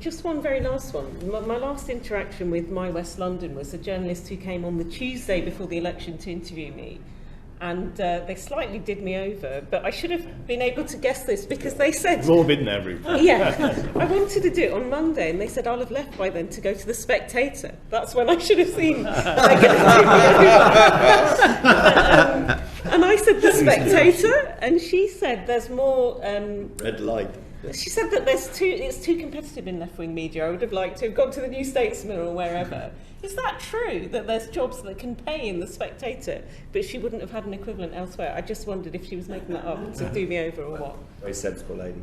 just one very last one. My last interaction with My West London was a journalist who came on the Tuesday before the election to interview me. And they slightly did me over, but I should have been able to guess this because they said... We've all been there, Rupa. Yeah. I wanted to do it on Monday, and they said I'll have left by then to go to The Spectator. That's when I should have seen... And I said The Spectator, and she said there's more... Red light. She said that it's too competitive in left-wing media. I would have liked to have gone to the New Statesman or wherever. Is that true, that there's jobs that can pay in The Spectator, but she wouldn't have had an equivalent elsewhere? I just wondered if she was making that up to do me over or what. Very sensible lady.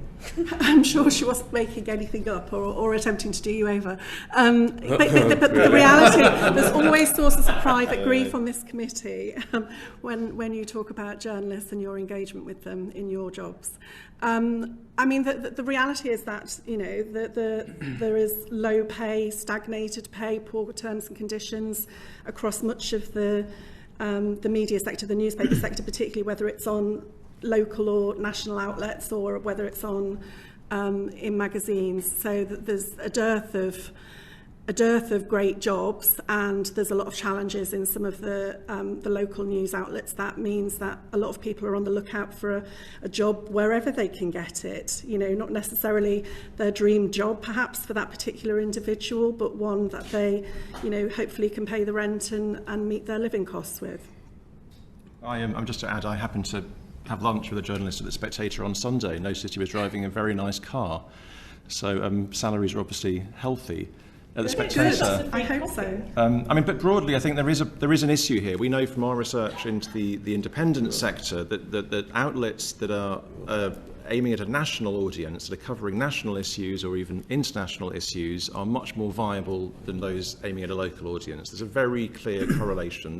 I'm sure she wasn't making anything up or attempting to do you over. But the reality, there's always sources of private grief on this committee when you talk about journalists and your engagement with them in your jobs. I mean, the reality is that, you know, there is low pay, stagnated pay, poor terms and conditions across much of the media sector, the newspaper sector particularly, whether it's on local or national outlets or whether it's on in magazines. So that there's a dearth of great jobs, and there's a lot of challenges in some of the local news outlets. That means that a lot of people are on the lookout for a job wherever they can get it. You know, not necessarily their dream job perhaps for that particular individual, but one that they, you know, hopefully can pay the rent and meet their living costs with. I'm just to add, I happened to have lunch with a journalist at The Spectator on Sunday. Noticed he was driving a very nice car. So salaries are obviously healthy. At The Spectator. I hope so. I mean, but broadly, I think there is an issue here. We know from our research into the independent sector that outlets that are aiming at a national audience, that are covering national issues or even international issues, are much more viable than those aiming at a local audience. There's a very clear correlation.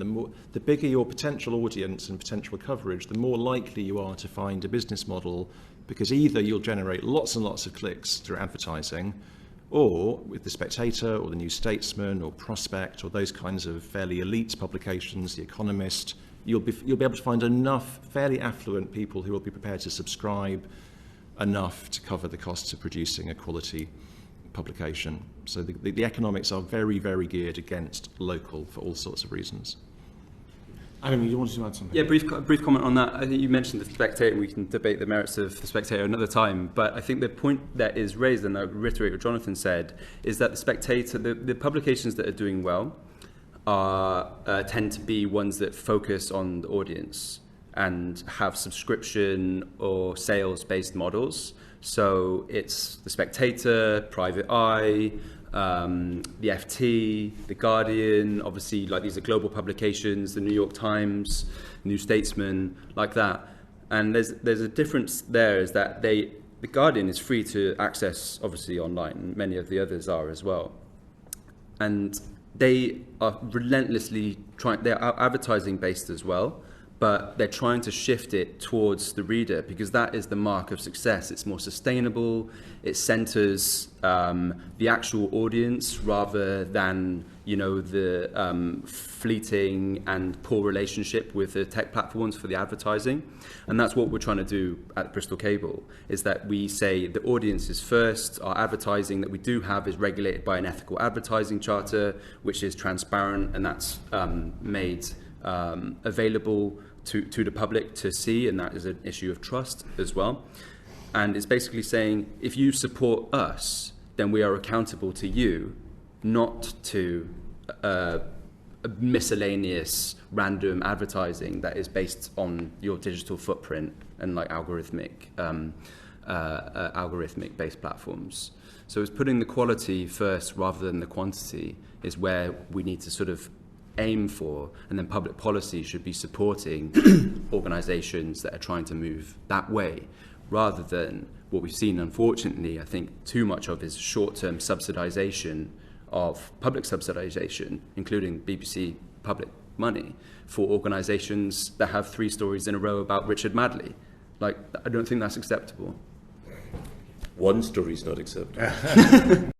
The bigger your potential audience and potential coverage, the more likely you are to find a business model, because either you'll generate lots and lots of clicks through advertising, or with The Spectator or the New Statesman or Prospect or those kinds of fairly elite publications, The Economist, you'll be able to find enough fairly affluent people who will be prepared to subscribe enough to cover the costs of producing a quality publication. So the economics are very, very geared against local for all sorts of reasons. Adam, you wanted to add something? Yeah, brief comment on that. I think you mentioned The Spectator, and we can debate the merits of The Spectator another time, but I think the point that is raised, and I reiterate what Jonathan said, is that The Spectator, the publications that are doing well tend to be ones that focus on the audience and have subscription or sales-based models. So it's The Spectator, Private Eye, the FT, the Guardian, obviously, like these are global publications, the New York Times, New Statesman, like that. And there's a difference there, is that the Guardian is free to access, obviously, online. Many of the others are as well. And they are relentlessly they are advertising based as well, but they're trying to shift it towards the reader, because that is the mark of success. It's more sustainable. It centers the actual audience rather than, you know, the fleeting and poor relationship with the tech platforms for the advertising. And that's what we're trying to do at Bristol Cable, is that we say the audience is first. Our advertising that we do have is regulated by an ethical advertising charter, which is transparent, and that's made available to the public to see, and that is an issue of trust as well. And it's basically saying, if you support us, then we are accountable to you, not to miscellaneous random advertising that is based on your digital footprint and like algorithmic based platforms. So it's putting the quality first rather than the quantity is where we need to sort of aim for, and then public policy should be supporting organisations that are trying to move that way, rather than what we've seen, unfortunately, I think too much of is short-term subsidisation of public subsidisation, including BBC public money, for organisations that have 3 stories in a row about Richard Madley. Like, I don't think that's acceptable. One story's not acceptable.